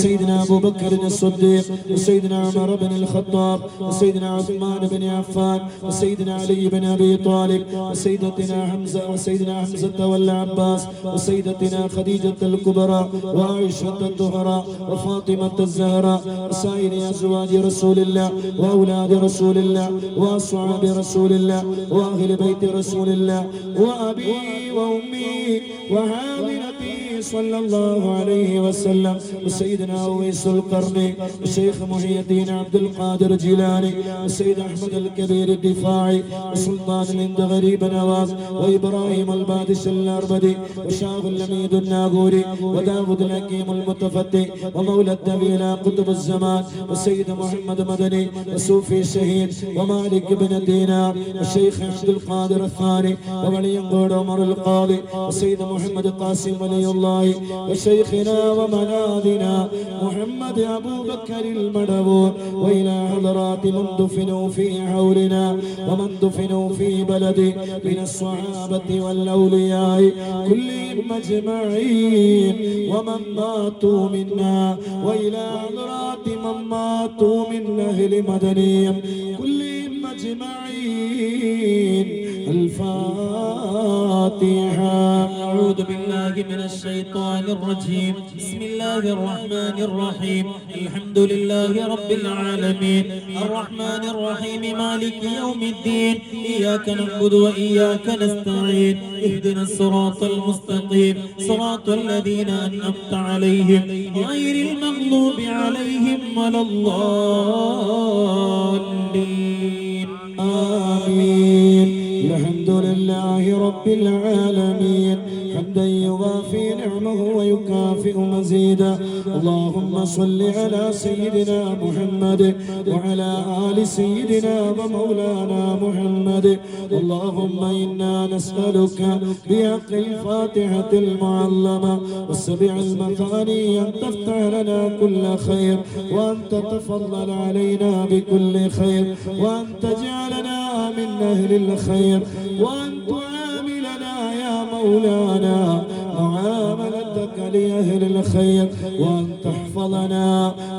سيدنا أبو بكر الصديق وسيدنا عمر بن الخطاب وسيدنا عثمان بن عفان وسيدنا علي بن أبي طالب وسيدتنا حمزة والعباس وسيدتنا خديجة الكبرى وعائشة الطهرى وفاطمة الزهراء وسائر أزواج رسول الله وأولاد رسول الله وأصحاب رسول الله وأهل بيت رسول الله وأبي وأمي وعاملتي صلى الله عليه وسلم وسيدنا أويس القرني والشيخ محي الدين عبد القادر الجيلاني والسيد أحمد الكبير الدفاعي وسلطان الهند غريب نواز وإبراهيم البادش الأربدي وشاه اللميد الناغوري وداود الحكيم المتفتي ومولى الدبيلة قطب الزمان والسيد محمد مدني وصوفي الشهيد ومالك بن دينار والشيخ عبد القادر الثاني وولي قول عمر القاضي والسيد محمد قاسم ولي الله وشيخنا وملاذنا محمد أبو بكر المدبور وإلى حضرات من دفنوا في حولنا ومن دفنوا في بلدي من الصحابة والأولياء كلهم أجمعين ومن ماتوا منا وإلى حضرات من ماتوا من أهل مدنيهم كلهم أجمعين. الفاتحة. أعوذ بالله من الشيطان الرجيم. بسم الله الرحمن الرحيم. الحمد لله رب العالمين الرحمن الرحيم مالك يوم الدين إياك نعبد وإياك نستعين اهدنا الصراط المستقيم صراط الذين أنعمت عليهم غير المغضوب عليهم ولا الضالين. آمين. الحمد لله رب العالمين حمدا يوافي نعمه ويكافئ مزيدا. اللهم صل على سيدنا محمد وعلى آل سيدنا ومولانا محمد. اللهم إنا نسألك بحق الفاتحة المعلمة والسبع المثاني أن تفتح لنا كل خير وأن تتفضل علينا بكل خير وأن تجعلنا من أهل الخير وأن تعاملنا يا مولانا معاملتك لأهل الخير وأن تحفظنا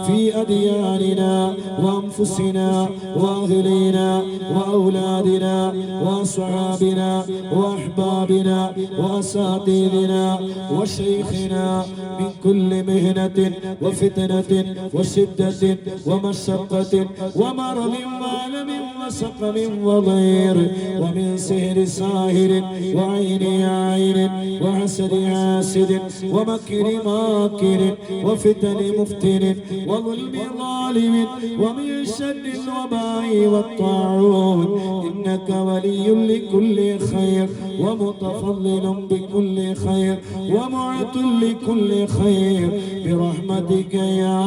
في أدياننا وأنفسنا وأهلنا وأولادنا وأصحابنا وأحبابنا وأساتذنا وشيخنا من كل مهنة وفتنة وشدة ومشقة ومرض وألم وسقم وضير ومن سحر ساهر وعين عين وحسد حاسد ومكر ماكر وفتن مفتن وظلم ظالم ومن شر الوباء والطاعون إنك ولي لكل خير ومتفضل بكل خير ومعط لكل خير برحمتك يا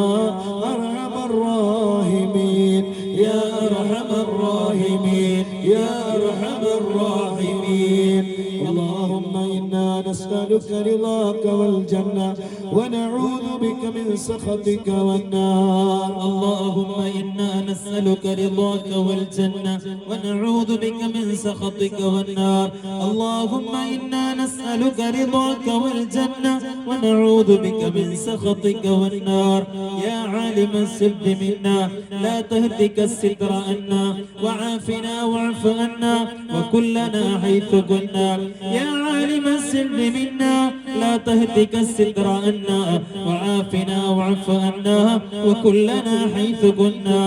أرحم الراحمين يا أرحم الراحمين يا أرحم الراحمين. اللهم إنا نسألك رضاك والجنة ونعوذ بك من سخطك والنار. اللهم إنا نسألك رضاك والجنة ونعوذ بك من سخطك والنار. اللهم إنا نسألك رضاك والجنة ونعوذ بك من سخطك والنار. يا عالم السر منا لا تهتك الستر عنا وعافنا واعف عنا وكلنا حيث كنا. يا عالم السر منا لا تهتك الستر عنا وعافنا واعف عنا وكلنا حيث كنا.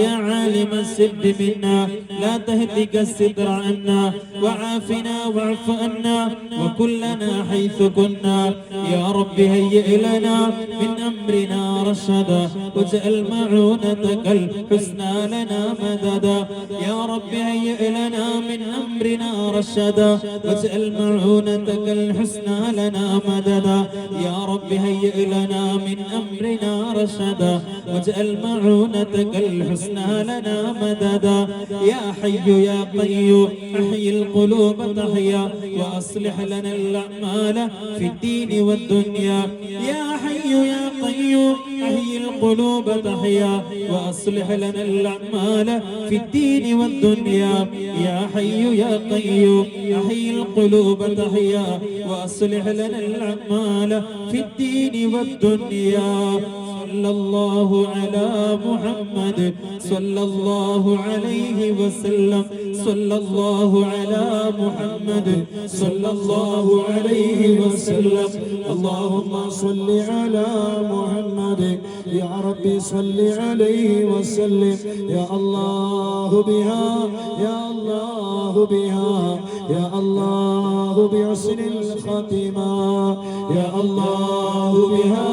يا عالم السر منا لا تهتك الستر عنا وعافنا واعف عنا وكلنا حيث كنا. يا رب هيئ لنا من أمرنا رشدا واجعل معونتك الحسنى لنا مددا. يا رب هيئ لنا من أمرنا رشدا واجعل معونتك الحسنى لنا مددا. يا رب هيئ لنا من أمرنا رشدا واجعل معونتك الحسنى لنا مددا. يا حي يا قيوم أحيي القلوب تحيا وأصلح لنا الأعمال في الدين والدنيا. يا حي يا قيوم أحيي القلوب تحيا وأصلح لنا الأعمال في الدين والدنيا. يا حي يا قيوم أحيي القلوب تحيا وأصلح لنا الأعمال في الدين والدنيا. صلى الله على محمد صلى الله عليه وسلم صلى الله على محمد صلى الله عليه وسلم اللهم صل على محمد يا ربي صل عليه وسلم يا الله بها يا الله بها يا الله بحسن الخاتمة يا الله بها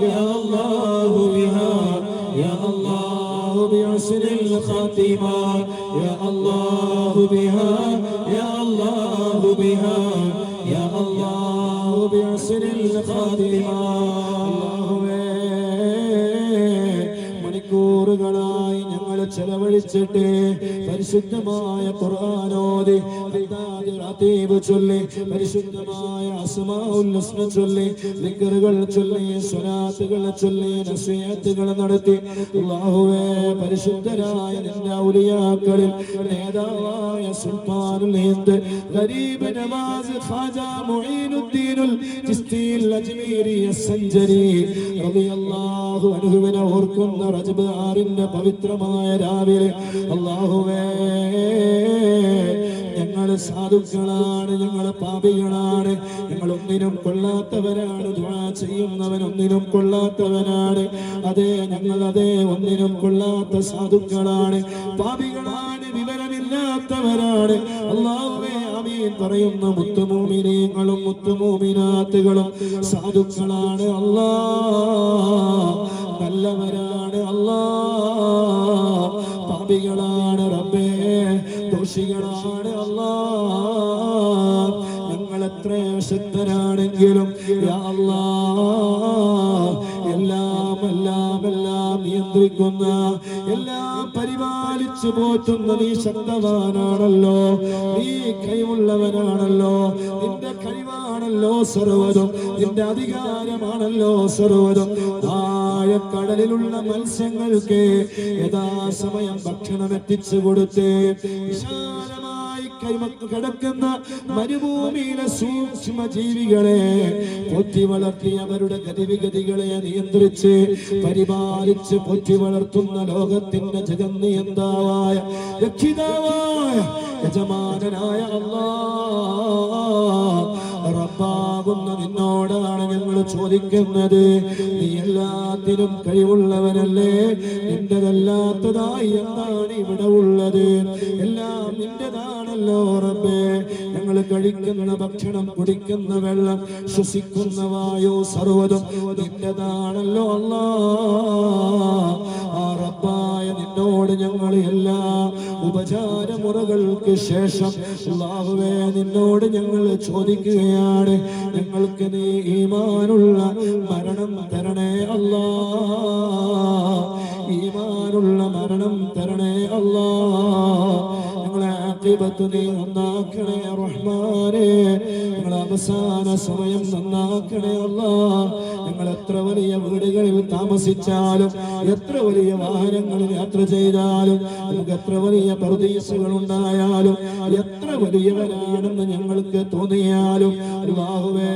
يا الله بها يا الله بحسن الخاتمة يا الله بها يا الله بها يا الله بحسن الخاتمة മണിക്കൂറുകളായി ഞങ്ങൾ ചെലവഴിച്ചിട്ട് പരിശുദ്ധമായ ഖുർആൻ ഓതി ഖുർആൻ ചൊല്ലി പരിശുദ്ധമായ അസ്മാഉൽ ഹുസ്ന ചൊല്ലി ദിക്റുകൾ ചൊല്ലി സ്വലാത്തുകൾ ചൊല്ലി നസിഹത്തുകൾ നടത്തി അല്ലാഹുവേ പരിശുദ്ധരായ നിന്റെ ഔലിയാക്കളിൽ നേതാവായ സുൽത്താനുൽ ഹിന്ദ് ഗരീബ് നവാസ് ഖാജ മുഈനുദ്ദീനുൽ ചിസ്തിൽ അജ്മീരി അസ്സഞ്ചരി റളിയല്ലാഹു അൻഹുവിനെ ഓർക്കുന്ന റജബ് 6 പവിത്രമായ രാവിലെ അല്ലാഹുവേ ഞങ്ങൾ സാധുക്കളാണ്, ഞങ്ങൾ പാപികളാണ്, ഞങ്ങൾ ഒന്നിനും കൊള്ളാത്തവരാണ്, ദുആ ചെയ്യുന്നവൻ ഒന്നിനും കൊള്ളാത്തവനാണ്. അതേ ഞങ്ങൾ ഒന്നിനും കൊള്ളാത്ത സാധുക്കളാണ്, പാപികളാണ്, വിവരമില്ലാത്തവരാണ്. അല്ലാഹുവേ ആമീൻ പറയുന്ന മുത്തുമൂമിനീങ്ങളും മുത്തുമൂമിനാത്തുകളും സാധുക്കളാണ് അല്ലാഹ്, നല്ലവരാണ് അല്ലാഹ്, പാപികളാണ് റബ്ബേ, ദോഷികളാണ് അല്ലാഹ്. ഞങ്ങൾ എത്ര ശക്തരാണെങ്കിലും യാ അല്ലാഹ് എല്ലാം എല്ലാം എല്ലാം നിയന്ത്രിക്കുന്ന, എല്ലാം പരിപാലിച്ചു പോറ്റുന്ന നീ ശക്തവാനാണല്ലോ, നീ കഴിവുള്ളവനാണല്ലോ, നിന്റെ കഴിവാണല്ലോ സർവ്വതും, നിന്റെ അധികാരമാണല്ലോ സർവ്വതും. ആഴക്കടലിലുള്ള മത്സ്യങ്ങൾക്ക് യഥാസമയം ഭക്ഷണം എത്തിച്ചു കൊടുത്ത് വിശാലമായി കിടക്കുന്ന മരുഭൂമിയിലെ സൂക്ഷ്മ ജീവികളെ പോറ്റി വളർത്തി അവരുടെ ഗതിവിഗതികളെ നിയന്ത്രിച്ച് പരിപാലിച്ച് പോറ്റി വളർത്തുന്ന ലോകത്തിന്റെ ജഗന്നിയന്താവായ രക്ഷിതാവായ യജമാനനായ അല്ലാഹ് റബ്ബാകുന്ന നിന്നോടാണ് ഞങ്ങൾ ചോദിക്കുന്നത്. നീ എല്ലാത്തിനും കഴിവുള്ളവനല്ലേ, നിന്റെതല്ലാത്തതായി എന്താണ് ഇവിടെ ഉള്ളത്? എല്ലാം നിന്റെതാണല്ലോ റബ്ബേ. ഞങ്ങൾ കഴിക്കുന്ന ഭക്ഷണം, കുടിക്കുന്ന വെള്ളം, ശ്വസിക്കുന്ന വായു സർവ്വതും നിന്റെതാണല്ലോ അല്ലാഹ്. ആ റബ്ബായ നിന്നോട് ഞങ്ങൾ എല്ലാ ഉപചാരമുറകൾക്ക് ശേഷം അല്ലാഹുവേ നിന്നോട് ഞങ്ങൾ ചോദിക്കുകയാണ്, ഞങ്ങൾക്ക് നീ ഈമാനുള്ള മരണം തരണേ അല്ലാഹ്, ഈമാനുള്ള മരണം തരണേ അല്ലാഹ്. ഞങ്ങളെ ആഖിബത്ത് നീ നന്നാക്കണേ റഹ്മാനേ, ഞങ്ങളെ അവസാന സമയം നന്നാക്കണേ അല്ലാഹ്. ഞങ്ങൾ എത്ര വലിയ വീടുകളിൽ താമസിച്ചാലും, എത്ര വലിയ വാഹനങ്ങളിൽ യാത്ര ചെയ്താലും, നമുക്ക് എത്ര വലിയ പ്രതീക്ഷകൾ ഉണ്ടായാലും, എത്ര വലിയവരാണെന്ന് ഞങ്ങൾക്ക് തോന്നിയാലും അല്ലാഹുവേ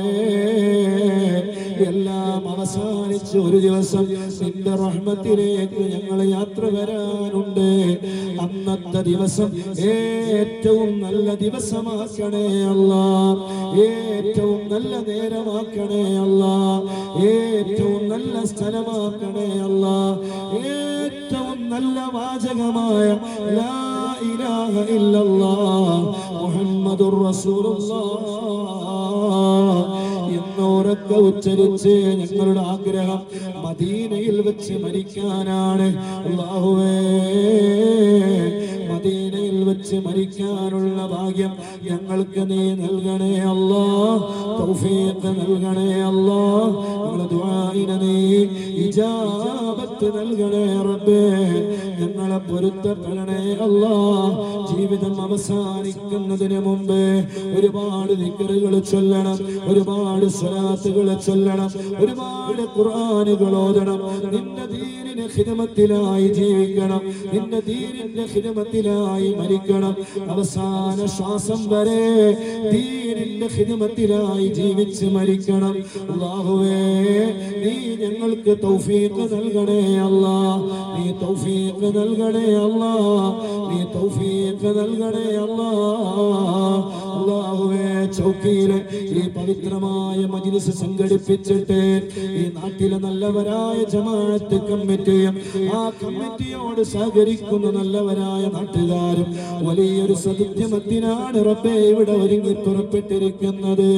എല്ലാം അവസാനിച്ച് ഒരു ദിവസം നിന്റെ റഹ്മത്തിലേക്ക് ഞങ്ങൾ യാത്ര വരാനുണ്ട്. അന്നത്തെ ദിവസം ഏറ്റവും നല്ല ദിവസമാക്കണേ അല്ലാഹ്, ഏറ്റവും നല്ല നേരമാക്കണേ അല്ലാഹ്, ഏറ്റവും നല്ല സ്ഥലമാക്കണേ അല്ലാഹ്, ഏറ്റവും നല്ല വാചകമായ ലാ ഇലാഹ ഇല്ലല്ലാഹ് മുഹമ്മദുർ റസൂലുള്ളാഹ് എന്നോരൊക്കെ ഉച്ചരിച്ച് ഞങ്ങളുടെ ആഗ്രഹം മദീനയിൽ വെച്ച് മരിക്കാനാണ്. അല്ലാഹുവേ മദീനയിൽ വെച്ച് മരിക്കാനുള്ള ഭാഗ്യം ഞങ്ങൾക്ക് നീ നൽകണേ അല്ലാഹ്, തൗഫീഖ് നൽകണേ അല്ലാഹ്. ഞങ്ങളുടെ ദുആഇനെ നീ ഇജാബത്ത് നൽകണേ റബ്ബേ, ഞങ്ങളെ പൊരുത്തപ്പെടണേ അല്ലാഹ്. ജീവിതം അവസാനിക്കുന്നതിന് മുമ്പ് ഒരുപാട് ദിക്റുകൾ ചൊല്ലണം, ഒരുപാട് സ്വലാത്തുകൾ ചൊല്ലണം, ഒരുപാട് ഖുർആനുകൾ ഓതണം. നിന്റെ ദീനിന്റെ ഖിദ്മത്തിലായി ജീവിക്കണം, നിന്റെ ദീനിന്റെ ഖിദ്മത്തിലായി മരിക്കണം. അവസാന ശ്വാസം വരെ ദീനിന്റെ ഖിദ്മത്തിലായി ജീവിച്ച് മരിക്കണം. അല്ലാഹുവേ നീ ഞങ്ങൾക്ക് തൗഫീഖ് നൽകണേ അല്ലാ, നീ തൗഫീഖ് നൽകണേ അല്ലാ, നീ തൗഫീഖ് നൽകണേ അല്ലാ. അല്ലാഹുവേ, ചൗക്കിയിലെ ഈ പവിത്രമായ മജ്ലിസ് സംഘടിപ്പിച്ചിട്ട് ഈ നാട്ടിലെ നല്ലവരായ ജമാഅത്ത് കമ്മിറ്റിയും ആ കമ്മിറ്റിയോട് സഹകരിക്കുന്ന നല്ലവരായ നാട്ടുകാരും വലിയൊരു സദുദ്യമത്തിനാണ് റബ്ബേ ഇവിടെ ഒരുങ്ങി പുറപ്പെട്ടിരിക്കുന്നത്.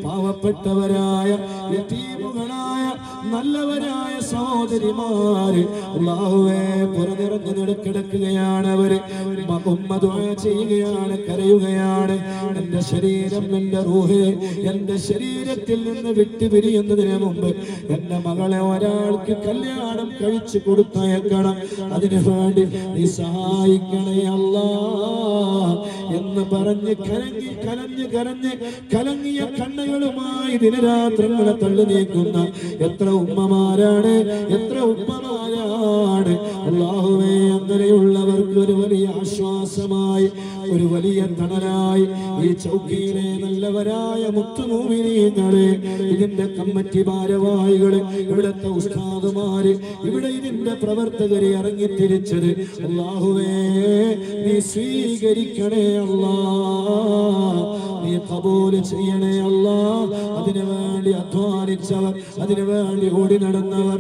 പാവപ്പെട്ടവരായ യതീമുകളായ നല്ലവരായ സഹോദരിമാര് അല്ലാഹുവേ പുറത്തിറങ്ങി കിടക്കുകയാണ്. അവര് ഉമ്മ ദുആ ചെയ്യുകയാണ്, കരയുകയാണ്. എന്റെ ശരീരം, എന്റെ റൂഹ് എന്റെ ശരീരത്തിൽ നിന്ന് വിട്ടുപിരിയുന്നതിന് മുമ്പ് എന്റെ മകളെ ഒരാൾക്ക് കല്യാണം കഴിച്ചു കൊടുത്തയക്കണം, അതിനു വേണ്ടി നീ സഹായിക്കണേ അല്ലാ എന്ന് പറഞ്ഞ് കലങ്ങിയ കണ്ണുകളുമായി ദിനരാത്രങ്ങളെ തള്ളി നീക്കുന്ന എത്ര ഉമ്മമാരാണ്, എത്ര ഉമ്മമാരാണ്. അല്ലാഹുവേ, അങ്ങനെയുള്ളവർക്ക് ഒരു വലിയ ആശ്വാസമായി, ഒരു വലിയ തണലായി ഈ ചൗക്കിയിലെ നല്ലവരായ മുത്തുമൂമിനീങ്ങളെ, ഇതിന്റെ കമ്മിറ്റി ഭാരവാഹികള്, ഇവിടുത്തെ ഉസ്താദുമാര്, ഇവിടെ ഇതിന്റെ പ്രവർത്തകരെ ഇറങ്ങിത്തിരിച്ചത് അല്ലാഹുവേ നീ സ്വീകരിക്കണേ അല്ലാ, നീ കബൂൽ ചെയ്യണേ അല്ലാ. അതിനു വേണ്ടി അധ്വാനിച്ചവർ, അതിനു വേണ്ടി ഓടി നടന്നവർ